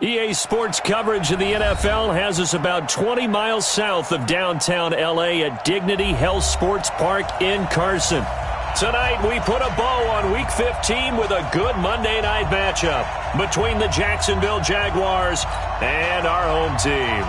EA Sports coverage of the NFL has us about 20 miles south of downtown L.A. at Dignity Health Sports Park in Carson. Tonight, we put a bow on Week 15 with a good Monday night matchup between the Jacksonville Jaguars and our home team.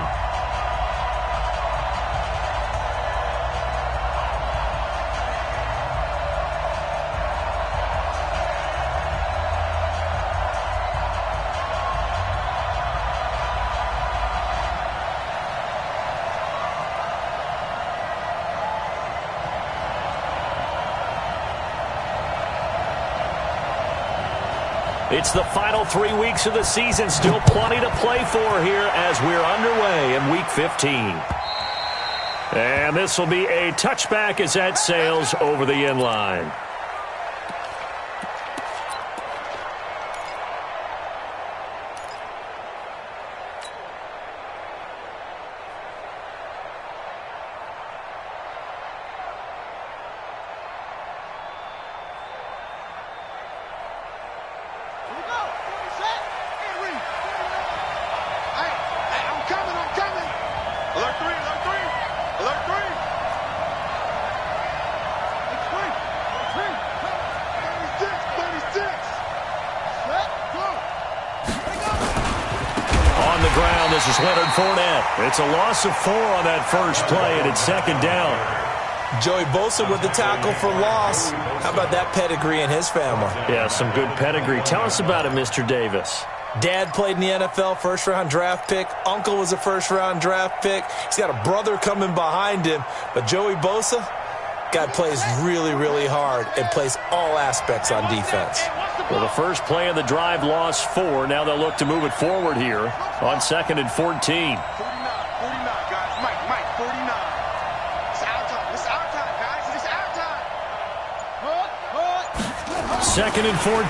It's the final 3 weeks of the season. Still plenty to play for here as we're underway in Week 15. And this will be a touchback as that sails over the end line. This is Leonard Fournette. It's a loss of 4 on that first play, and it's second down. Joey Bosa with the tackle for loss. How about that pedigree in his family? Yeah, some good pedigree. Tell us about it, Mr. Davis. Dad played in the NFL, first-round draft pick. Uncle was a first-round draft pick. He's got a brother coming behind him. But Joey Bosa, guy plays really, really hard and plays all aspects on defense. Well, the first play of the drive lost 4. Now they'll look to move it forward here on 2nd and 14. 49, guys. Mike, 49. It's our time. It's our time, guys. It's our time. 2nd and 14.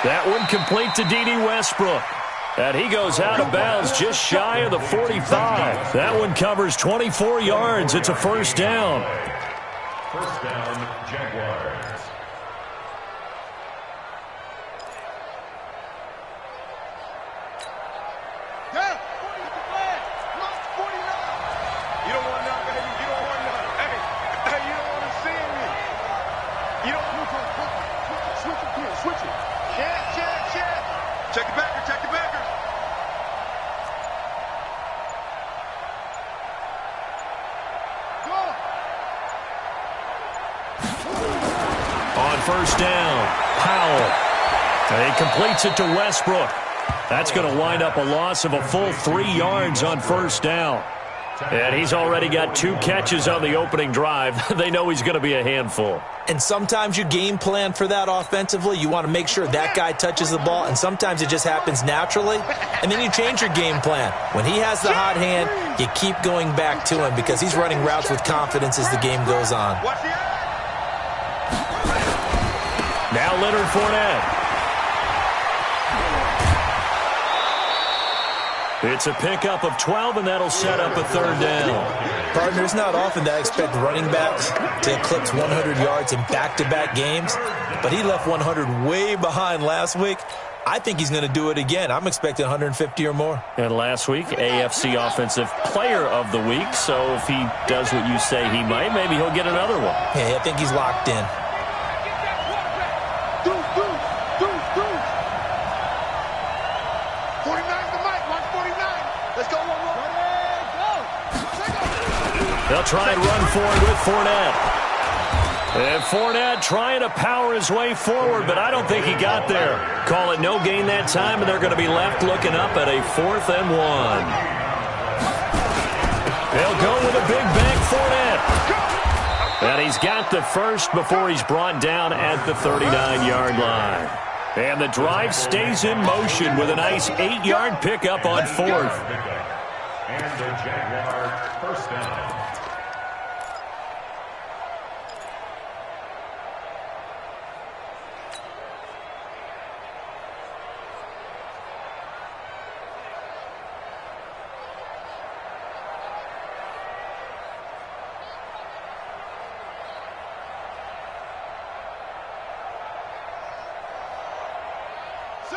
That one complete to D.D. Westbrook. And he goes out of bounds just shy of the 45. That one covers 24 yards. It's a first down. First down, Jaguars. Yeah, 49. You don't want none, baby. You don't want none. Hey, you don't want to see me. You don't want to switch it. Yeah. Check it backer. On first down, Powell. And he completes it to Westbrook. That's going to wind up a loss of a full 3 yards on first down. And he's already got 2 catches on the opening drive. They know he's going to be a handful. And sometimes you game plan for that offensively. You want to make sure that guy touches the ball, and sometimes it just happens naturally. And then you change your game plan. When he has the hot hand, you keep going back to him because he's running routes with confidence as the game goes on. Now Leonard Fournette. It's a pickup of 12, and that'll set up a third down. Partner, it's not often that I expect running backs to eclipse 100 yards in back-to-back games, but he left 100 way behind last week. I think he's going to do it again. I'm expecting 150 or more. And last week, AFC Offensive Player of the Week, so if he does what you say he might, maybe he'll get another one. Yeah, I think he's locked in. They'll try and run forward with Fournette. And Fournette trying to power his way forward, but I don't think he got there. Call it no gain that time, and they're going to be left looking up at a 4th and 1. They'll go with a big bank Fournette. And he's got the first before he's brought down at the 39-yard line. And the drive stays in motion with a nice 8-yard pickup on 4th. And the Jaguars first down.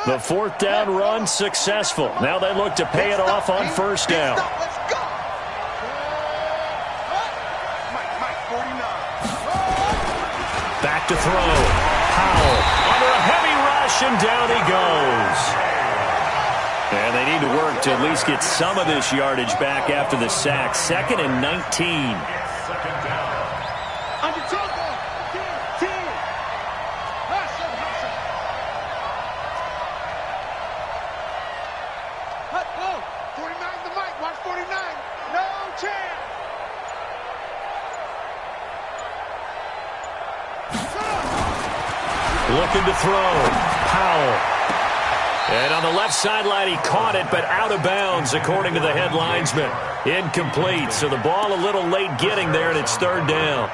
The fourth down run successful. Now they look to pay it off on first down. Let's go. Mike, 49. Back to throw. Powell under a heavy rush, and down he goes. And they need to work to at least get some of this yardage back after the sack. 2nd and 19. Looking to throw. Powell. And on the left sideline, he caught it, but out of bounds, according to the head linesman. Incomplete, so the ball a little late getting there, and it's 3rd down.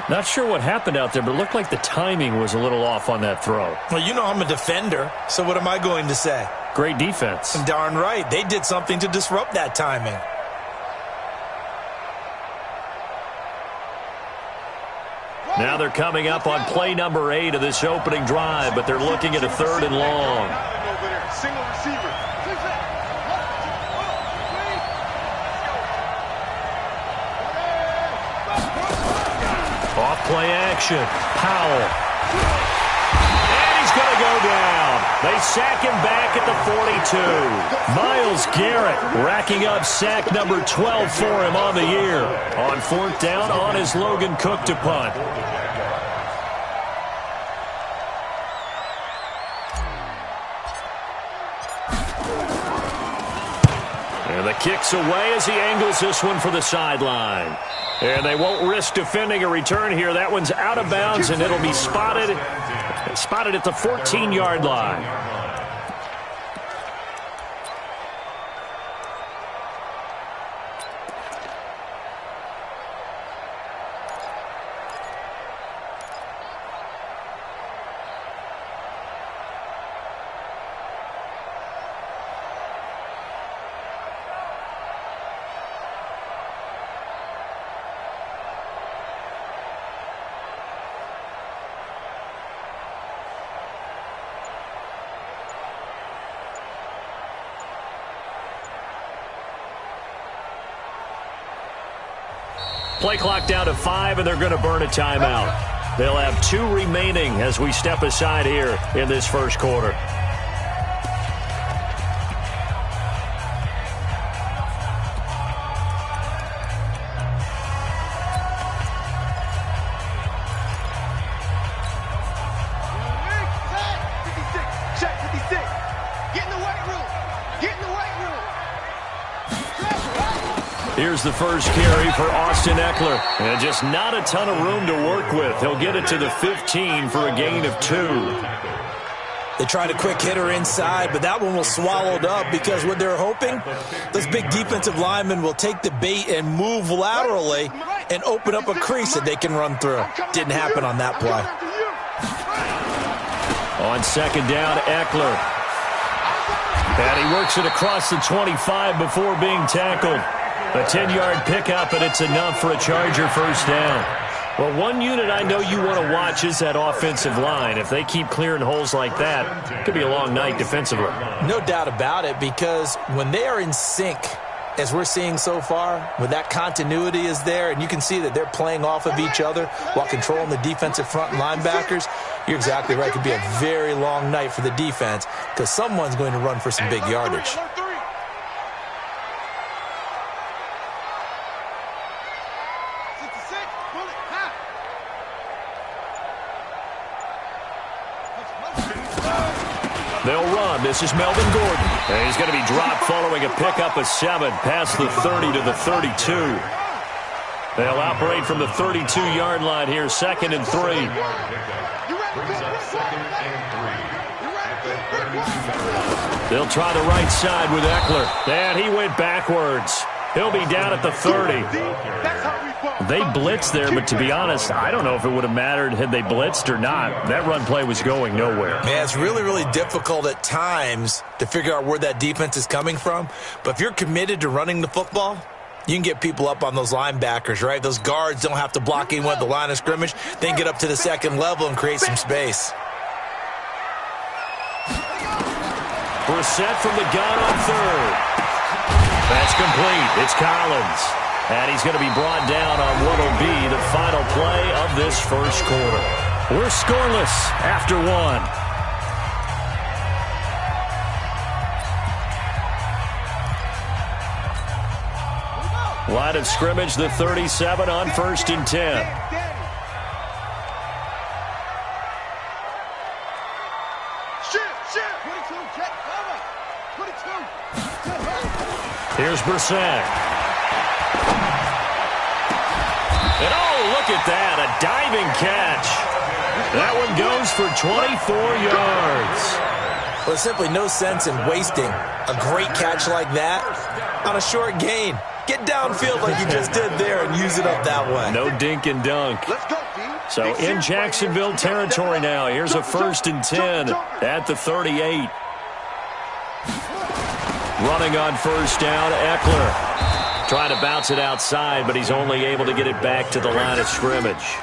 Not sure what happened out there, but it looked like the timing was a little off on that throw. Well, you know I'm a defender, so what am I going to say? Great defense. Darn right. They did something to disrupt that timing. Now they're coming up on play number 8 of this opening drive, but they're looking at a 3rd and long. Single receiver. Off play action. Powell. And he's going to go down. They sack him back at the 42. Myles Garrett racking up sack number 12 for him on the year. On 4th down, on his Logan Cook to punt. And the kick's away as he angles this one for the sideline. And they won't risk defending a return here. That one's out of bounds, and it'll be spotted at the 14-yard line. Play clock down to 5, and they're going to burn a timeout. They'll have 2 remaining as we step aside here in this first quarter. Here's the first carry for Austin Ekeler. And just not a ton of room to work with. He'll get it to the 15 for a gain of 2. They tried a quick hitter inside, but that one was swallowed up because what they're hoping, those big defensive linemen will take the bait and move laterally and open up a crease that they can run through. Didn't happen on that play. On 2nd down, Ekeler. And he works it across the 25 before being tackled. A 10-yard pickup, and it's enough for a Charger first down. Well, one unit I know you want to watch is that offensive line. If they keep clearing holes like that, it could be a long night defensively. No doubt about it, because when they are in sync, as we're seeing so far, when that continuity is there, and you can see that they're playing off of each other while controlling the defensive front linebackers, you're exactly right. It could be a very long night for the defense because someone's going to run for some big yardage. They'll run. This is Melvin Gordon. And he's going to be dropped following a pickup of 7 past the 30 to the 32. They'll operate from the 32-yard line here, 2nd and 3. They'll try the right side with Ekeler. And he went backwards. He'll be down at the 30. They blitzed there, but to be honest, I don't know if it would have mattered had they blitzed or not. That run play was going nowhere. Man, it's really, really difficult at times to figure out where that defense is coming from. But if you're committed to running the football, you can get people up on those linebackers, right? Those guards don't have to block anyone at the line of scrimmage. They can get up to the 2nd level and create some space. Brissett from the gun on third. That's complete. It's Collins. And he's going to be brought down on what will be the final play of this first quarter. We're scoreless after one. Line of scrimmage, the 37 on 1st and 10. Here's Brissett. And oh, look at that, a diving catch. That one goes for 24 yards. Well, there's simply no sense in wasting a great catch like that on a short gain. Get downfield like you just did there and use it up that way. No dink and dunk. So in Jacksonville territory now. Here's a 1st and 10 at the 38. Running on 1st down, Eckler. Trying to bounce it outside, but he's only able to get it back to the line of scrimmage.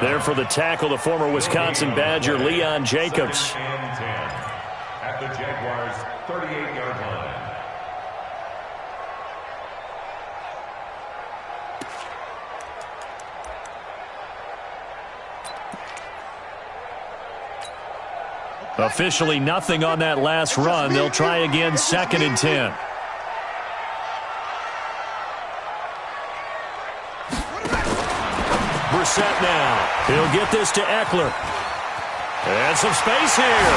There for the tackle, the former Wisconsin Badger, Leon Jacobs. At the Jaguars' 38-yard line. Officially nothing on that last run. They'll try again, 2nd and 10. Brissett now. He'll get this to Eckler. And some space here.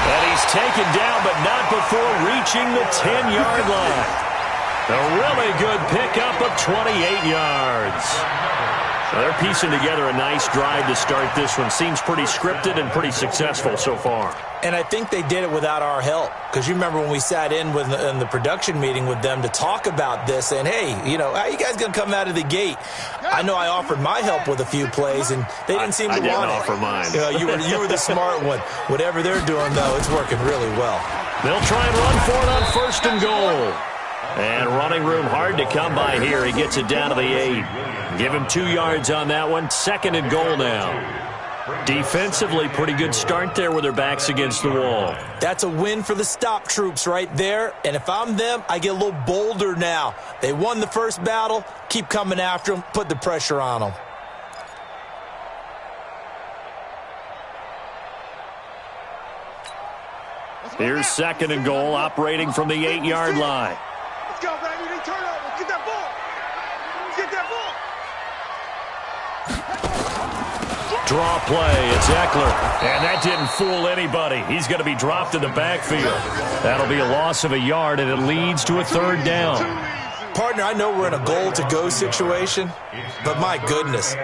And he's taken down, but not before reaching the 10-yard line. A really good pickup of 28 yards. Well, they're piecing together a nice drive to start this one. Seems pretty scripted and pretty successful so far. And I think they did it without our help. Because you remember when we sat in the production meeting with them to talk about this, and hey, you know, how you guys going to come out of the gate? I know I offered my help with a few plays, and they didn't seem to want it. I didn't offer mine. You were the smart one. Whatever they're doing, though, it's working really well. They'll try and run for it on 1st and goal. And running room hard to come by here. He gets it down to the 8. Give him 2 yards on that one. 2nd and goal now. Defensively, pretty good start there with their backs against the wall. That's a win for the stop troops right there. And if I'm them, I get a little bolder now. They won the first battle. Keep coming after them. Put the pressure on them. Here's 2nd and goal, operating from the 8-yard line. Let's go, baby. They turn over. Get that ball. Get that ball. Draw play. It's Eckler. And that didn't fool anybody. He's going to be dropped in the backfield. That'll be a loss of a yard, and it leads to a 3rd down. Partner, I know we're in a goal-to-go situation, but my goodness,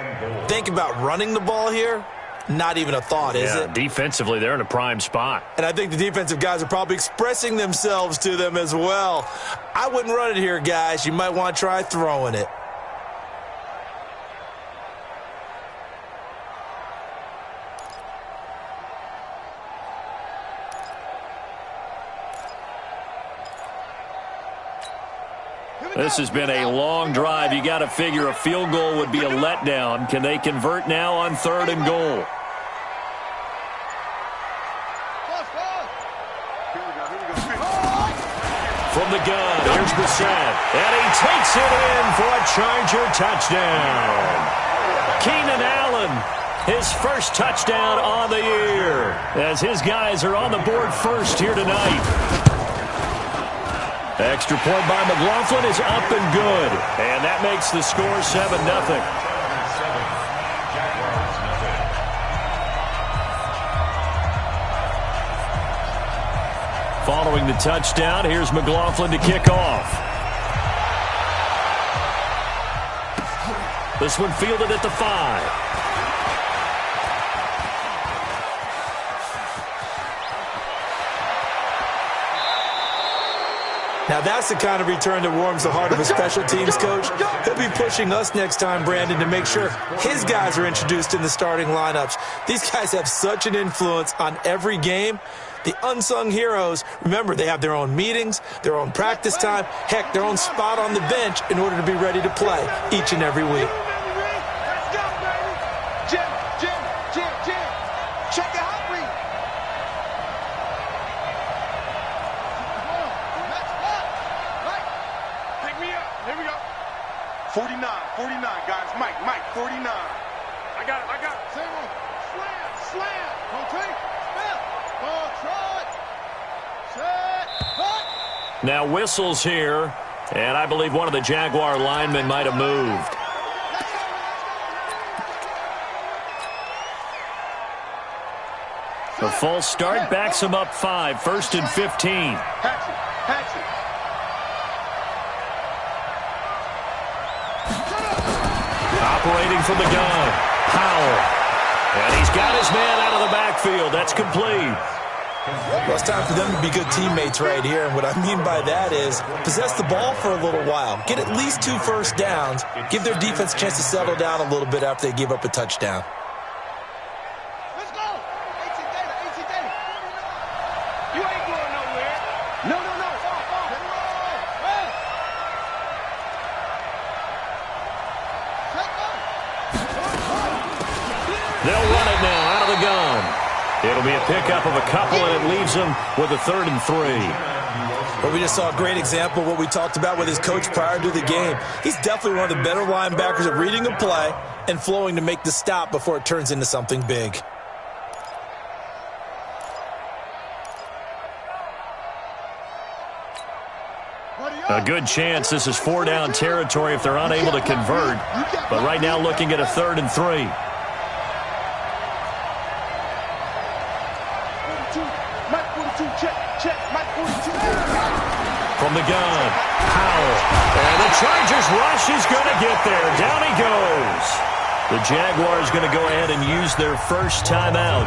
think about running the ball here. Not even a thought, is it? Defensively, they're in a prime spot. And I think the defensive guys are probably expressing themselves to them as well. I wouldn't run it here, guys. You might want to try throwing it. This has been a long drive. You got to figure a field goal would be a letdown. Can they convert now on 3rd and goal? From the gun, here's Brissett. And he takes it in for a Charger touchdown. Keenan Allen, his first touchdown on the year, as his guys are on the board first here tonight. Extra point by McLaughlin is up and good. And that makes the score 7-0. Following the touchdown, here's McLaughlin to kick off. This one fielded at the 5. Now that's the kind of return that warms the heart of a special teams coach. He'll be pushing us next time, Brandon, to make sure his guys are introduced in the starting lineups. These guys have such an influence on every game. The unsung heroes, remember, they have their own meetings, their own practice time, heck, their own spot on the bench in order to be ready to play each and every week. Let's go, baby. Jim. Check your hot read. 49, guys. Mike, 49. I got it. Same one. Slam. Rotate. Step. Trot. Set. Cut. Now whistles here, and I believe one of the Jaguar linemen might have moved. The false start backs him up 5, 1st and 15. Hatchet. Operating from the gun, Howell. And he's got his man out of the backfield. That's complete. Well, it's time for them to be good teammates right here. And what I mean by that is possess the ball for a little while. Get at least 2 first downs. Give their defense a chance to settle down a little bit after they give up a touchdown. Let's go. 18 data. You ain't going nowhere. No. They'll run it now out of the gun. It'll be a pickup of a couple, and it leaves them with a 3rd and 3. Well, we just saw a great example of what we talked about with his coach prior to the game. He's definitely one of the better linebackers at reading a play and flowing to make the stop before it turns into something big. A good chance this is 4-down territory if they're unable to convert. But right now looking at a 3rd and 3. From the gun, Howell. And the Chargers rush is going to get there. Down he goes. The Jaguars going to go ahead and use their first timeout.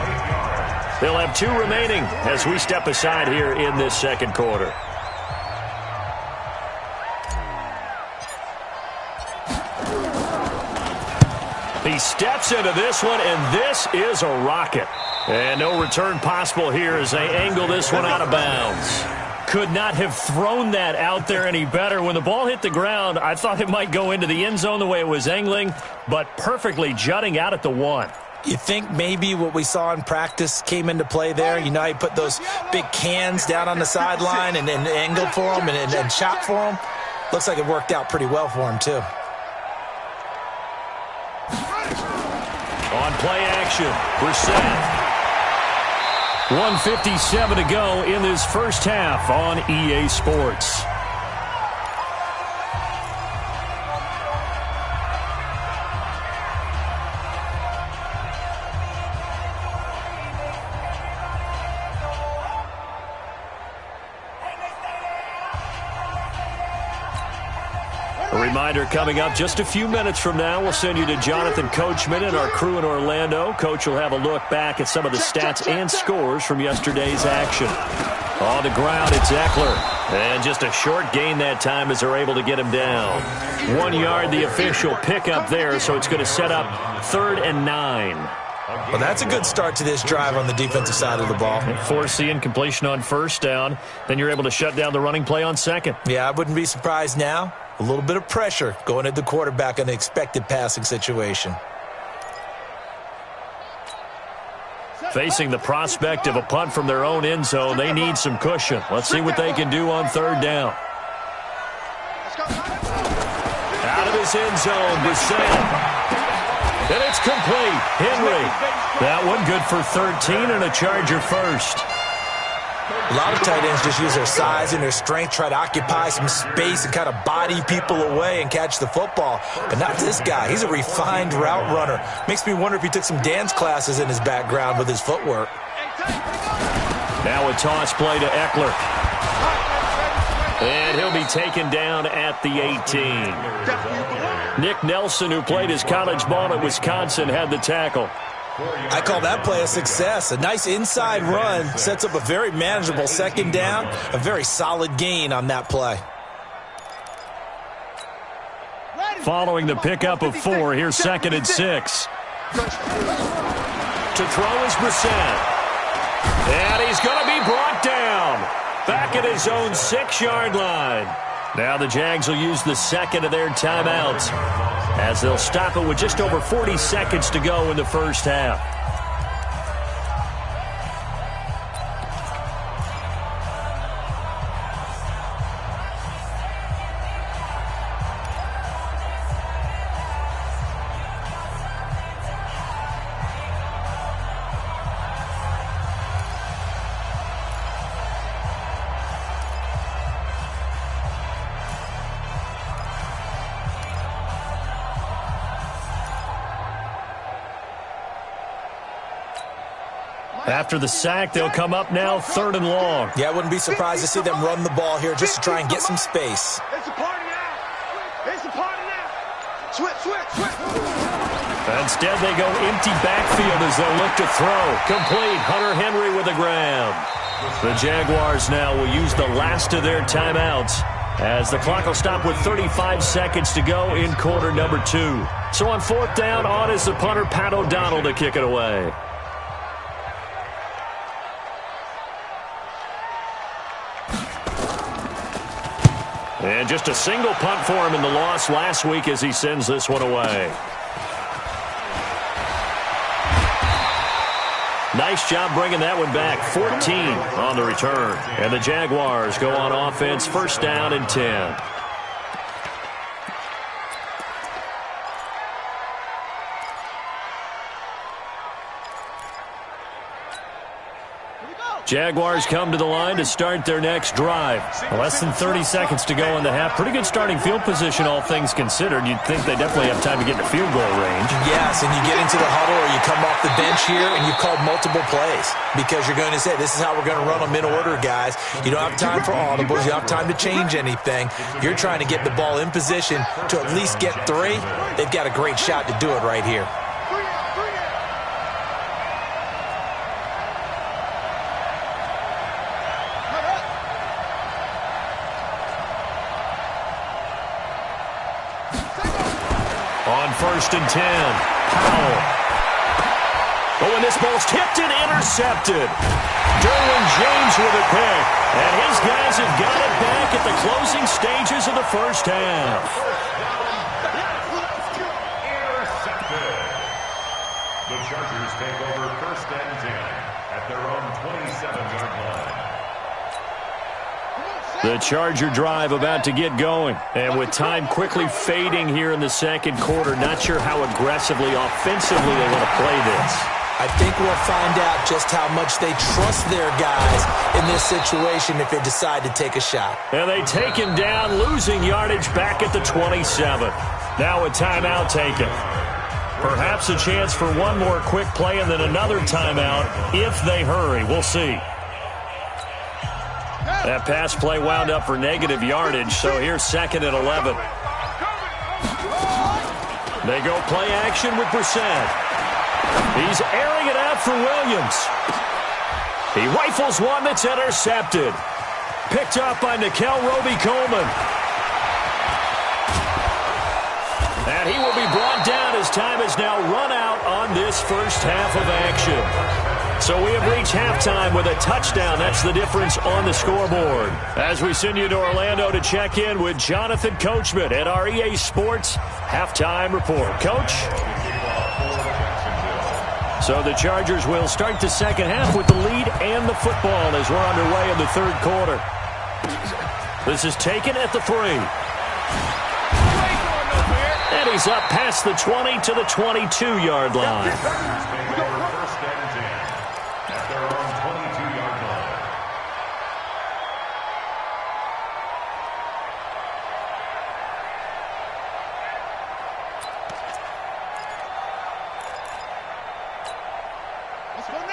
They'll have 2 remaining as we step aside here in this second quarter. He steps into this one, and this is a rocket. And no return possible here as they angle this one out of bounds. Could not have thrown that out there any better. When the ball hit the ground, I thought it might go into the end zone the way it was angling, but perfectly jutting out at the 1. You think maybe what we saw in practice came into play there? You know, he put those big cans down on the sideline and angled for them and shot for them. Looks like it worked out pretty well for him, too. On play action, Brissett. 1:57 to go in this first half on EA Sports. A reminder coming up just a few minutes from now, we'll send you to Jonathan Coachman and our crew in Orlando. Coach will have a look back at some of the stats and scores from yesterday's action. On the ground, it's Eckler. And just a short gain that time as they're able to get him down. 1 yard, the official pickup there, so it's going to set up 3rd and 9. Well, that's a good start to this drive on the defensive side of the ball. Force the incompletion on 1st down. Then you're able to shut down the running play on 2nd. Yeah, I wouldn't be surprised now. A little bit of pressure going at the quarterback in an expected passing situation. Facing the prospect of a punt from their own end zone, they need some cushion. Let's see what they can do on 3rd down. Out of his end zone, Brissett. And it's complete. Henry. That one good for 13 and a Charger first. A lot of tight ends just use their size and their strength, try to occupy some space and kind of body people away and catch the football. But not this guy. He's a refined route runner. Makes me wonder if he took some dance classes in his background with his footwork. Now a toss play to Eckler. And he'll be taken down at the 18. Nick Nelson, who played his college ball at Wisconsin, had the tackle. I call that play a success. A nice inside run sets up a very manageable 2nd down. A very solid gain on that play. Following the pickup of 4, here's 2nd and 6. To throw is Brissett. And he's going to be brought down. Back at his own 6-yard line. Now the Jags will use the 2nd of their timeouts as they'll stop it with just over 40 seconds to go in the first half. After the sack, they'll come up now 3rd and long. Yeah, I wouldn't be surprised to see them run the ball here just to try and get some space. It's a party now. It's a party now. Switch. Instead, they go empty backfield as they look to throw. Complete. Hunter Henry with a grab. The Jaguars now will use the last of their timeouts as the clock will stop with 35 seconds to go in quarter number 2. So on 4th down, on is the punter, Pat O'Donnell, to kick it away. And just a single punt for him in the loss last week as he sends this one away. Nice job bringing that one back. 14 on the return. And the Jaguars go on offense, 1st down and 10. Jaguars come to the line to start their next drive. Less than 30 seconds to go in the half. Pretty good starting field position, all things considered. You'd think they definitely have time to get to field goal range. Yes, and you get into the huddle or you come off the bench here and you've called multiple plays because you're going to say, this is how we're going to run them in order, guys. You don't have time for audibles. You don't have time to change anything. You're trying to get the ball in position to at least get 3. They've got a great shot to do it right here. On 1st and 10, Powell. Oh, and this ball's tipped and intercepted. Derwin James with a pick. And his guys have got it back at the closing stages of the 1st half. Intercepted. The Chargers take over 1st and 10 at their own 27-yard line. The Charger drive about to get going. And with time quickly fading here in the 2nd quarter, not sure how aggressively, offensively they want to play this. I think we'll find out just how much they trust their guys in this situation if they decide to take a shot. And they take him down, losing yardage back at the 27. Now a timeout taken. Perhaps a chance for one more quick play and then another timeout if they hurry. We'll see. That pass play wound up for negative yardage, so here's 2nd and 11. They go play action with Brissett. He's airing it out for Williams. He rifles one that's intercepted. Picked up by Nickel Roby-Coleman. And he will be brought down as time has now run out on this 1st half of action. So we have reached halftime with a touchdown. That's the difference on the scoreboard. As we send you to Orlando to check in with Jonathan Coachman at our EA Sports Halftime Report. Coach? So the Chargers will start the 2nd half with the lead and the football as we're underway in the 3rd quarter. This is taken at the 3. And he's up past the 20 to the 22-yard line.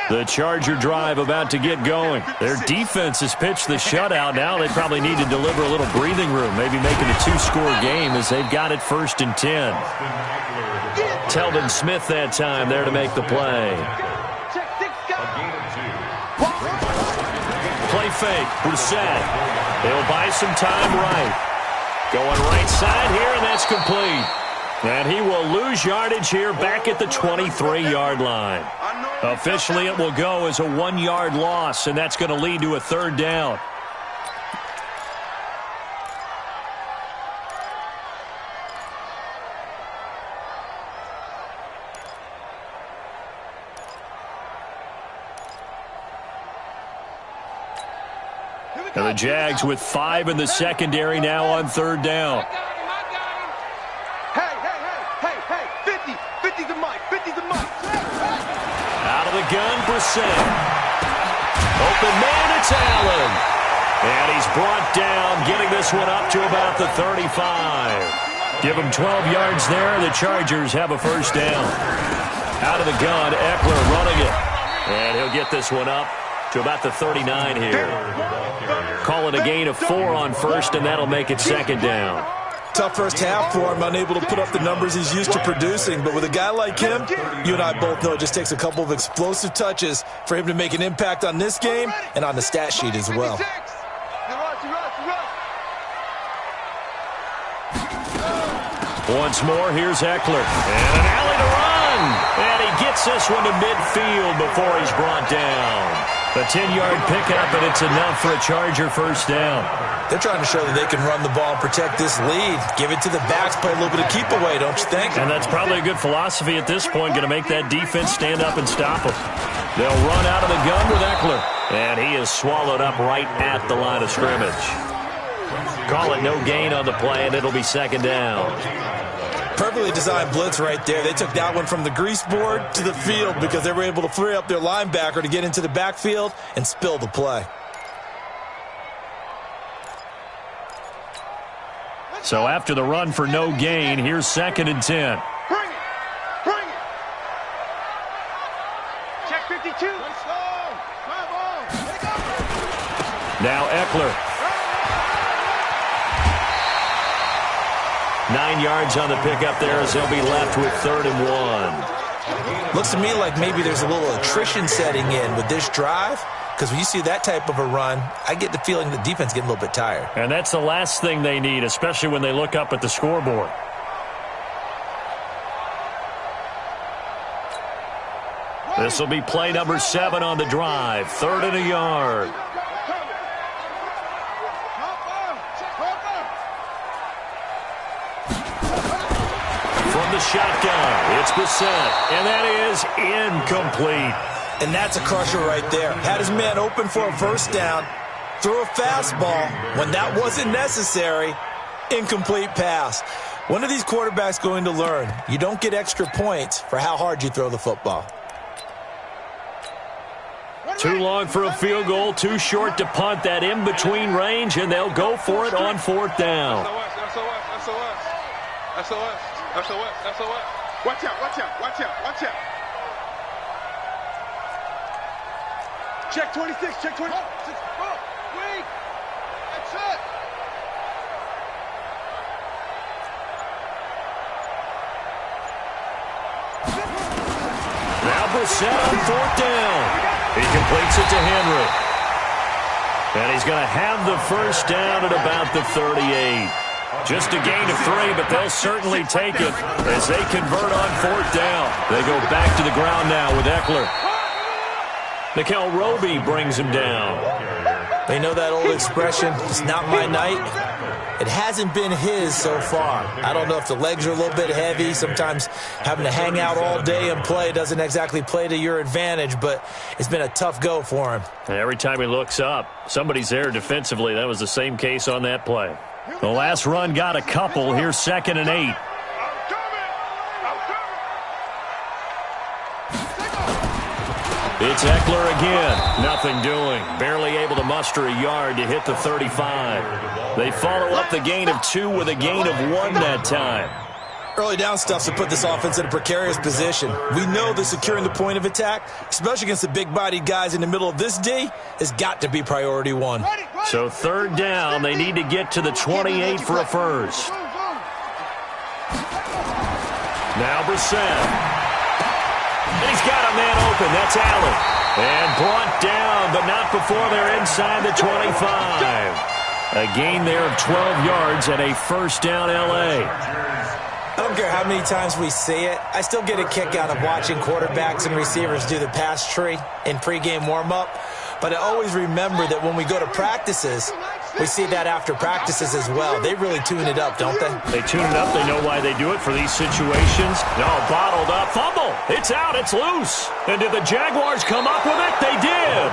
The Charger drive about to get going. Their defense has pitched the shutout. Now they probably need to deliver a little breathing room, maybe make it a 2-score game as they've got it 1st and 10. Telvin Smith that time there to make the play. Play fake. Brissett. They'll buy some time right. Going right side here, and that's complete. And he will lose yardage here back at the 23-yard line. Officially, it will go as a 1-yard loss, and that's going to lead to a 3rd down. And the Jags with 5 in the secondary now on 3rd down. Hey, 50's a mic, 50's a mic. Out of the gun, Brissett. Open man, it's Allen. And he's brought down, getting this one up to about the 35. Give him 12 yards there, and the Chargers have a 1st down. Out of the gun, Eckler running it. And he'll get this one up to about the 39 here. Call it a gain of 4 on first, and that'll make it second down. Tough first half for him, unable to put up the numbers he's used to producing. But with a guy like him, you and I both know it just takes a couple of explosive touches for him to make an impact on this game and on the stat sheet as well. Once more, here's Eckler. And an alley to run. And he gets this one to midfield before he's brought down. A 10-yard pickup, and it's enough for a Charger first down. They're trying to show that they can run the ball and protect this lead. Give it to the backs, play a little bit of keep away, don't you think? And that's probably a good philosophy at this point, going to make that defense stand up and stop them. They'll run out of the gun with Eckler. And he is swallowed up right at the line of scrimmage. Call it no gain on the play, and it'll be second down. Perfectly designed blitz right there. They took that one from the grease board to the field because they were able to free up their linebacker to get into the backfield and spill the play. So after the run for no gain, here's second and 10. Bring it. Bring it. Check 52. Let's go. Come on. Now Eckler. 9 yards on the pickup there as they'll be left with 3rd and 1. Looks to me like maybe there's a little attrition setting in with this drive, because when you see that type of a run, I get the feeling the defense getting a little bit tired. And that's the last thing they need, especially when they look up at the scoreboard. This will be play number 7 on the drive. 3rd and a yard. From the shotgun, it's Brissett, and that is incomplete. And that's a crusher right there. Had his man open for a first down, threw a fastball when that wasn't necessary, incomplete pass. When are these quarterbacks going to learn? You don't get extra points for how hard you throw the football. Too long for a field goal, too short to punt. That in-between range, and they'll go for it on 4th down. SOS. Watch out. Check 26, check 20. Weak. That's it. Now Brissett on 4th down. He completes it to Henry. And he's going to have the first down at about the 38. Just a gain of 3, but they'll certainly take it as they convert on 4th down. They go back to the ground now with Eckler. Nickel Roby brings him down. They know that old expression, it's not my night. It hasn't been his so far. I don't know if the legs are a little bit heavy. Sometimes having to hang out all day and play doesn't exactly play to your advantage, but it's been a tough go for him. And every time he looks up, somebody's there defensively. That was the same case on that play. The last run got a couple. Here's 2nd and 8. It's Eckler again. Nothing doing. Barely able to muster a yard to hit the 35. They follow up the gain of 2 with a gain of 1 that time. Early down stuff to put this offense in a precarious position. We know that securing the point of attack, especially against the big-bodied guys in the middle of this D, has got to be priority 1. So 3rd down, they need to get to the 28 for a first. Now Brissett. And he's got a man open. That's Allen. And brought down, but not before they're inside the 25. A gain there of 12 yards and a first down L.A. I don't care how many times we see it. I still get a kick out of watching quarterbacks and receivers do the pass tree in pregame warm-up. But I always remember that when we go to practices, we see that after practices as well. They really tune it up, don't they? They tune it up. They know why they do it for these situations. No, bottled up. Fumble. It's out. It's loose. And did the Jaguars come up with it? They did.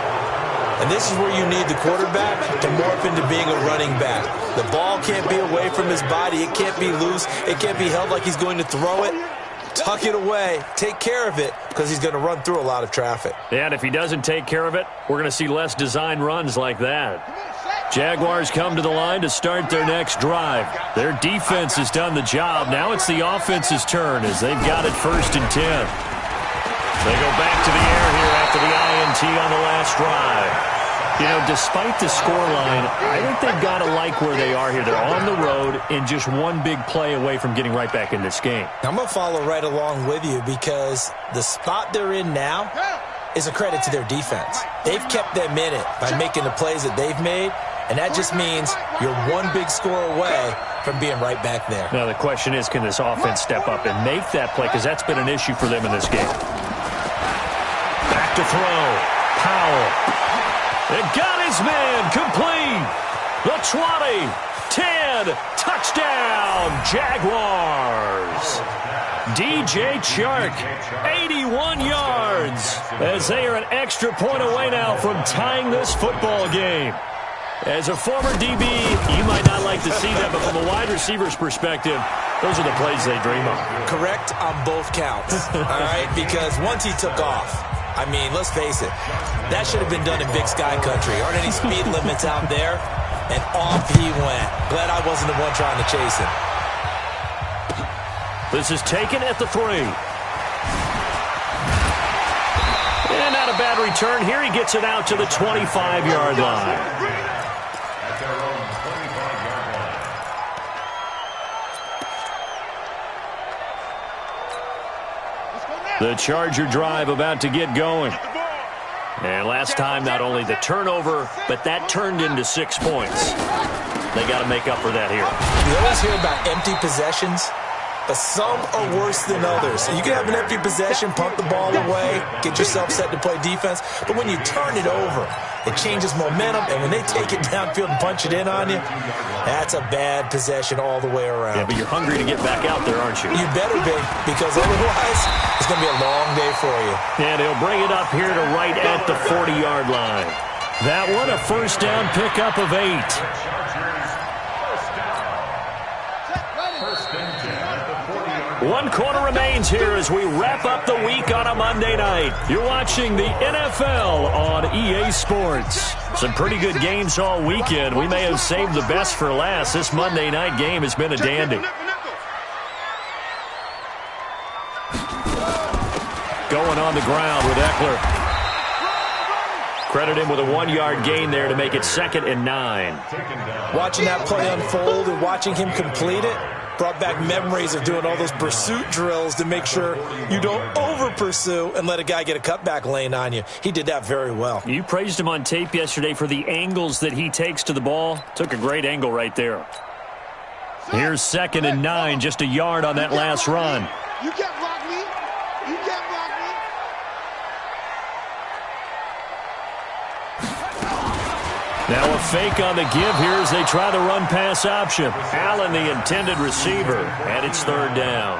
And this is where you need the quarterback to morph into being a running back. The ball can't be away from his body. It can't be loose. It can't be held like he's going to throw it. Tuck it away. Take care of it because he's going to run through a lot of traffic. Yeah, and if he doesn't take care of it, we're going to see less design runs like that. Jaguars come to the line to start their next drive. Their defense has done the job. Now it's the offense's turn as they've got it 1st and 10. They go back to the air here after the INT on the last drive. You know, despite the scoreline, I think they've got to like where they are here. They're on the road and just one big play away from getting right back in this game. I'm going to follow right along with you because the spot they're in now is a credit to their defense. They've kept them in it by making the plays that they've made, and that just means you're one big score away from being right back there. Now the question is, can this offense step up and make that play? Because that's been an issue for them in this game. Back to throw. Powell. It got his man complete. The 20, 10, touchdown, Jaguars. DJ Chark, 81 yards, as they are an extra point away now from tying this football game. As a former DB, you might not like to see that, but from a wide receiver's perspective, those are the plays they dream of. Correct on both counts, all right? Because once he took off, I mean, let's face it, that should have been done in Big Sky Country. Aren't any speed limits out there? And off he went. Glad I wasn't the one trying to chase him. This is taken at the 3. And not a bad return here. He gets it out to the 25-yard line. At their own 25-yard line. The Charger drive about to get going. And last time, not only the turnover, but that turned into 6 points. They got to make up for that here. You always hear about empty possessions, but some are worse than others. You can have an empty possession, pump the ball away, get yourself set to play defense, but when you turn it over, it changes momentum, and when they take it downfield and punch it in on you, that's a bad possession all the way around. Yeah, but you're hungry to get back out there, aren't you? You better be, because otherwise, it's going to be a long day for you. And he'll bring it up here to right at the 40-yard line. That one, a first down pickup of 8. One quarter remains here as we wrap up the week on a Monday night. You're watching the NFL on EA Sports. Some pretty good games all weekend. We may have saved the best for last. This Monday night game has been a dandy. Going on the ground with Eckler. Credit him with a 1-yard gain there to make it 2nd and 9. Watching that play unfold and watching him complete it brought back memories of doing all those pursuit drills to make sure you don't over-pursue and let a guy get a cutback lane on you. He did that very well. You praised him on tape yesterday for the angles that he takes to the ball. Took a great angle right there. Here's 2nd and 9, just a yard on that last run. You can't block me. You can't block me. Now a fake on the give here as they try the run-pass option. Allen, the intended receiver, and it's 3rd down.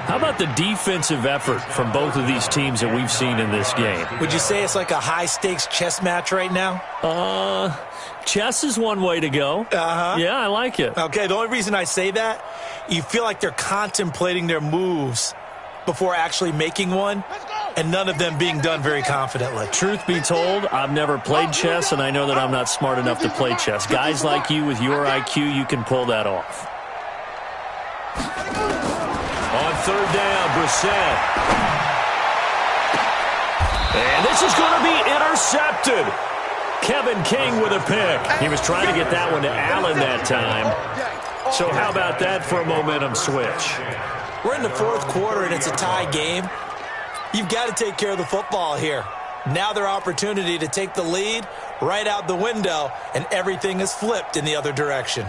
How about the defensive effort from both of these teams that we've seen in this game? Would you say it's like a high-stakes chess match right now? Chess is one way to go. Yeah, I like it. Okay, the only reason I say that, you feel like they're contemplating their moves before actually making one, and none of them being done very confidently. Truth be told, I've never played chess, and I know that I'm not smart enough to play chess. Guys like you with your IQ, you can pull that off. On 3rd down, Brissett. And this is going to be intercepted. Kevin King with a pick. He was trying to get that one to Allen that time. So how about that for a momentum switch? We're in the 4th quarter, and it's a tie game. You've got to take care of the football here. Now their opportunity to take the lead right out the window, and everything is flipped in the other direction.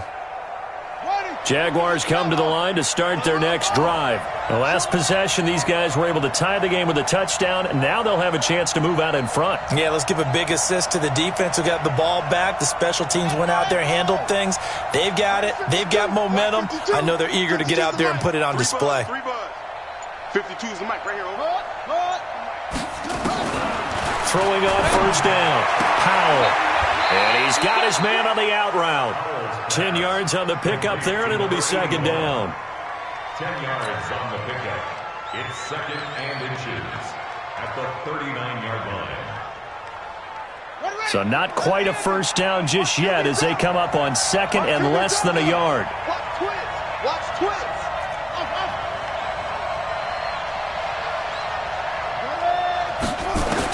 Jaguars come to the line to start their next drive. The last possession, these guys were able to tie the game with a touchdown, and now they'll have a chance to move out in front. Yeah, let's give a big assist to the defense who got the ball back. The special teams went out there, handled things. They've got it. They've got momentum. I know they're eager to get out there and put it on display. 52 is the mic right here. Throwing on 1st down. Powell. And he's got his man on the out route. 10 yards on the pickup there, and it'll be 2nd down. 10 yards on the pickup. It's 2nd and inches at the 39-yard line. So not quite a first down just yet as they come up on 2nd and less than a yard. Watch twins. Watch twins.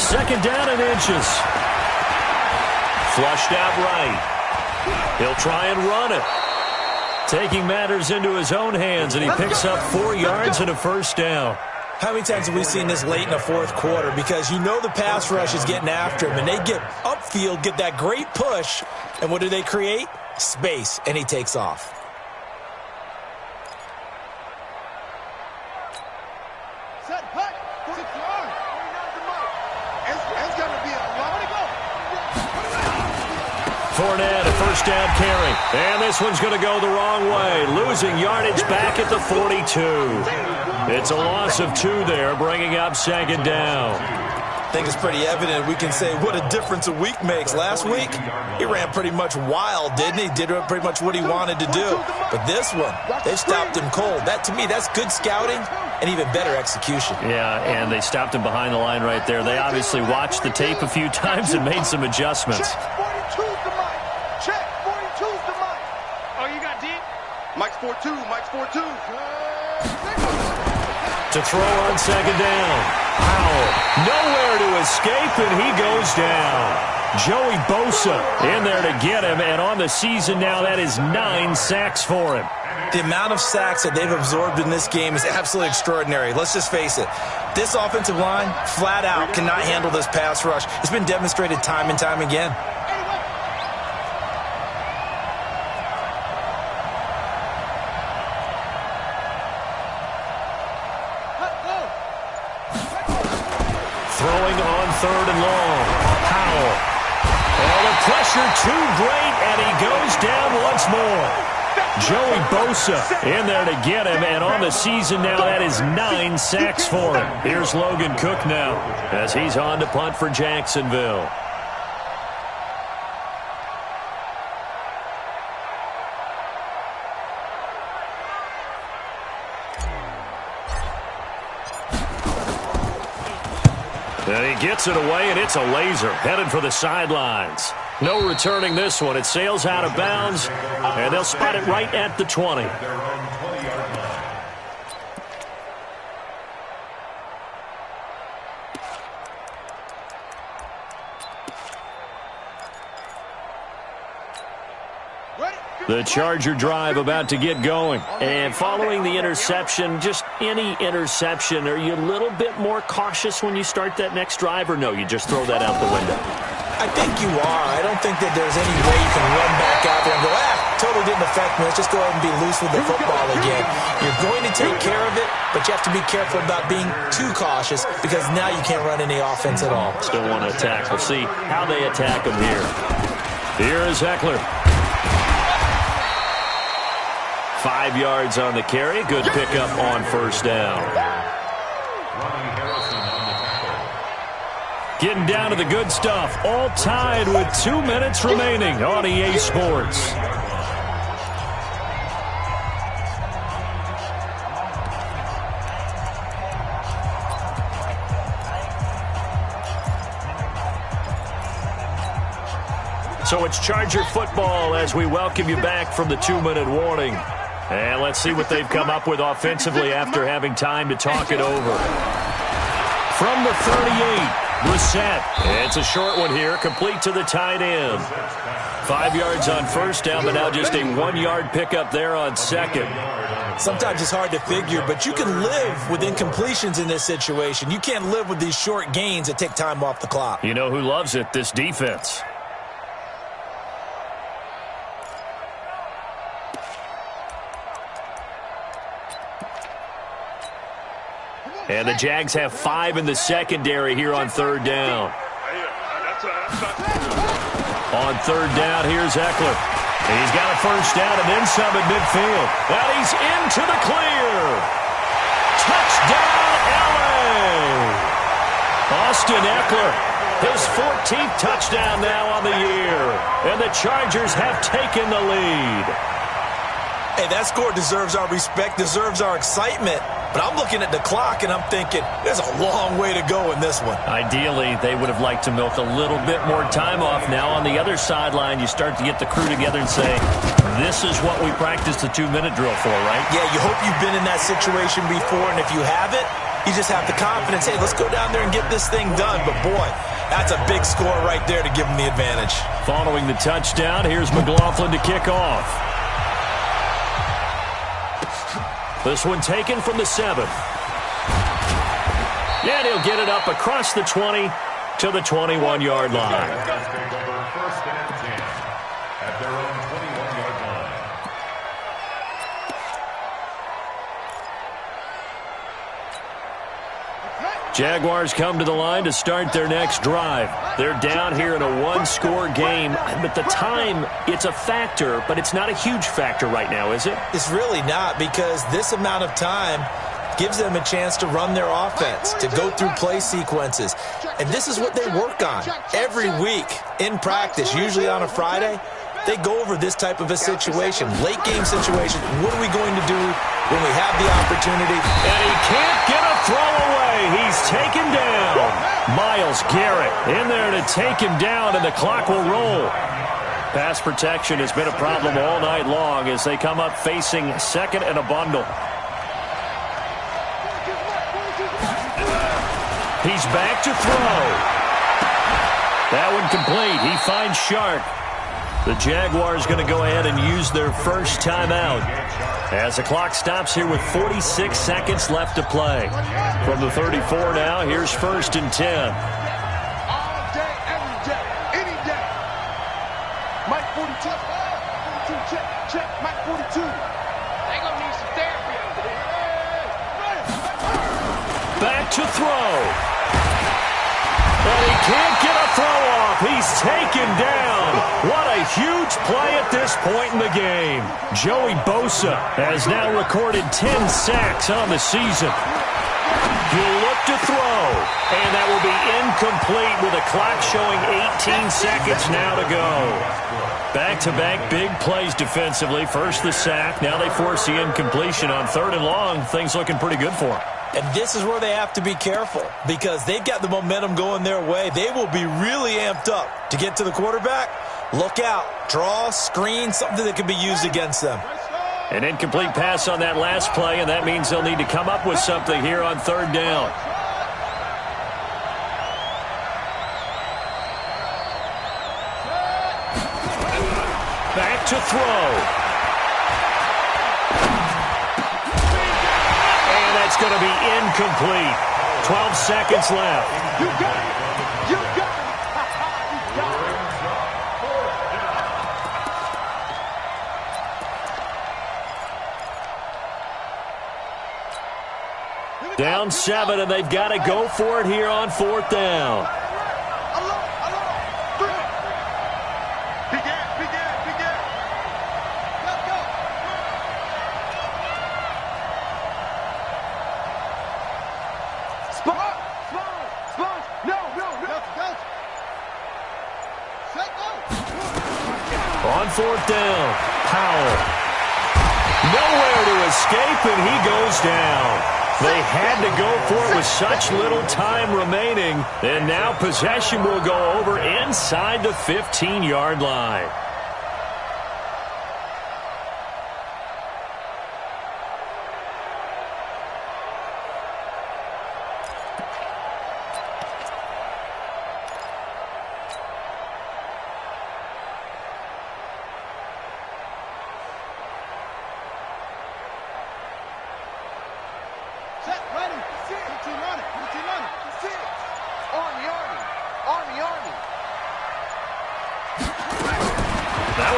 Second down and inches. Flushed out right. He'll try and run it. Taking matters into his own hands, and he picks up 4 yards and a first down. How many times have we seen this late in the fourth quarter? Because you know the pass rush is getting after him, and they get upfield, get that great push, and what do they create? Space, and he takes off. Set, hut, 6 yards. It's going to be a long to go. Fournette, a first down carry. And this one's going to go the wrong way. Losing yardage back at the 42. It's a loss of 2 there, bringing up second down. I think it's pretty evident. We can say what a difference a week makes. Last week, he ran pretty much wild, didn't he? Did pretty much what he wanted to do. But this one, they've stopped him cold. That, to me, that's good scouting and even better execution. Yeah, and they stopped him behind the line right there. They obviously watched the tape a few times and made some adjustments. Check 42's the mic. Check 42's the mic. Oh, you got deep? Mike's 4-2. Mike's 4-2. To throw on second down. Powell, nowhere to escape, and he goes down. Joey Bosa in there to get him, and on the season now, that is 9 sacks for him. The amount of sacks that they've absorbed in this game is absolutely extraordinary. Let's just face it. This offensive line, flat out, cannot handle this pass rush. It's been demonstrated time and time again. Throwing on third and long. Powell. Oh, the pressure too great, and he goes down once more. Joey Bosa in there to get him, and on the season now, that is 9 sacks for him. Here's Logan Cook now as he's on to punt for Jacksonville. And he gets it away, and it's a laser headed for the sidelines. No returning this one. It sails out of bounds, and they'll spot it right at the 20. The Charger drive about to get going. And following the interception, just any interception, are you a little bit more cautious when you start that next drive, or no, you just throw that out the window? I think you are. I don't think that there's any way you can run back out there and go, totally didn't affect me. Let's just go ahead and be loose with the football again. You're going to take care of it, but you have to be careful about being too cautious because now you can't run any offense at all. Still want to attack. We'll see how they attack him here. Here is Eckler. 5 yards on the carry. Good pickup on first down. Getting down to the good stuff. All tied with 2 minutes remaining on EA Sports. So it's Charger football as we welcome you back from the 2-minute warning. And let's see what they've come up with offensively after having time to talk it over. From the 38, Brissett. It's a short one here, complete to the tight end. 5 yards on first down, but now just a 1-yard pickup there on second. Sometimes it's hard to figure, but you can live with incompletions in this situation. You can't live with these short gains that take time off the clock. You know who loves it? This defense. And the Jags have 5 in the secondary here on third down. On third down, here's Eckler. And he's got a first down and then some at midfield. And he's into the clear. Touchdown, L.A. Austin Eckler, his 14th touchdown now on the year. And the Chargers have taken the lead. Hey, that score deserves our respect, deserves our excitement. But I'm looking at the clock, and I'm thinking, there's a long way to go in this one. Ideally, they would have liked to milk a little bit more time off. Now on the other sideline, you start to get the crew together and say, this is what we practiced the 2-minute drill for, right? Yeah, you hope you've been in that situation before, and if you haven't, you just have the confidence, hey, let's go down there and get this thing done. But, boy, that's a big score right there to give them the advantage. Following the touchdown, here's McLaughlin to kick off. This one taken from the 7. And he'll get it up across the 20 to the 21-yard line. First and 10 at their own 21-yard line. Jaguars come to the line to start their next drive. They're down here in a one-score game, but the time, it's a factor, but it's not a huge factor right now, is it? It's really not, because this amount of time gives them a chance to run their offense, to go through play sequences. And this is what they work on every week in practice, usually on a Friday. They go over this type of a situation, late game situation. What are we going to do when we have the opportunity? And he can't get a throw away. He's taken down. Myles Garrett in there to take him down, and the clock will roll. Pass protection has been a problem all night long as they come up facing second and a bundle. He's back to throw. That one complete. He finds Shark. The Jaguars going to go ahead and use their first timeout as the clock stops here with 46 seconds left to play. From the 34 now, here's 1st and 10. All day, every day, any day. Mike 42. 42, check. Mike 42. They gonna need some therapy over there. Back to throw. And he can't get a throw off. He's taken down. What a huge play at this point in the game. Joey Bosa has now recorded 10 sacks on the season. He'll look to throw, and that will be incomplete with a clock showing 18 seconds now to go. Back-to-back big plays defensively. First the sack. Now they force the incompletion on 3rd and long. Things looking pretty good for him. And this is where they have to be careful, because they've got the momentum going their way. They will be really amped up to get to the quarterback. Look out. Draw, screen, something that can be used against them. An incomplete pass on that last play, and that means they'll need to come up with something here on 3rd down. Back to throw. It's going to be incomplete. 12 seconds left. You got it. You got it. Down 7, and they've got to go for it here on 4th down. On 4th down, Powell. Nowhere to escape, and he goes down. They had to go for it with such little time remaining, and now possession will go over inside the 15-yard line.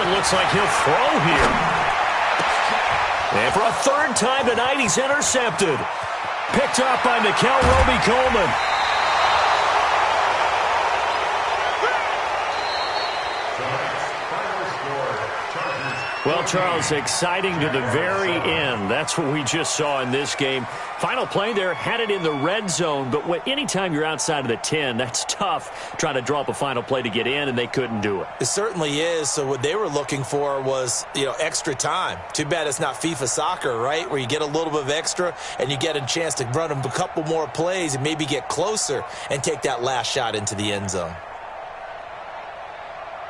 Looks like he'll throw here. And for a 3rd time tonight, he's intercepted. Picked up by Nickell Robey-Coleman. Well, Charles, exciting to the very end. That's what we just saw in this game. Final play there, had it in the red zone, but anytime you're outside of the 10, that's tough trying to draw up a final play to get in, and they couldn't do it. It certainly is. So what they were looking for was, extra time. Too bad it's not FIFA soccer, right, where you get a little bit of extra and you get a chance to run a couple more plays and maybe get closer and take that last shot into the end zone.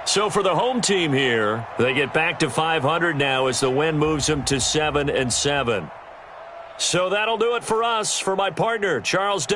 So for the home team here, they get back to 500 now as the win moves them to 7-7. So that'll do it for us. For my partner, Charles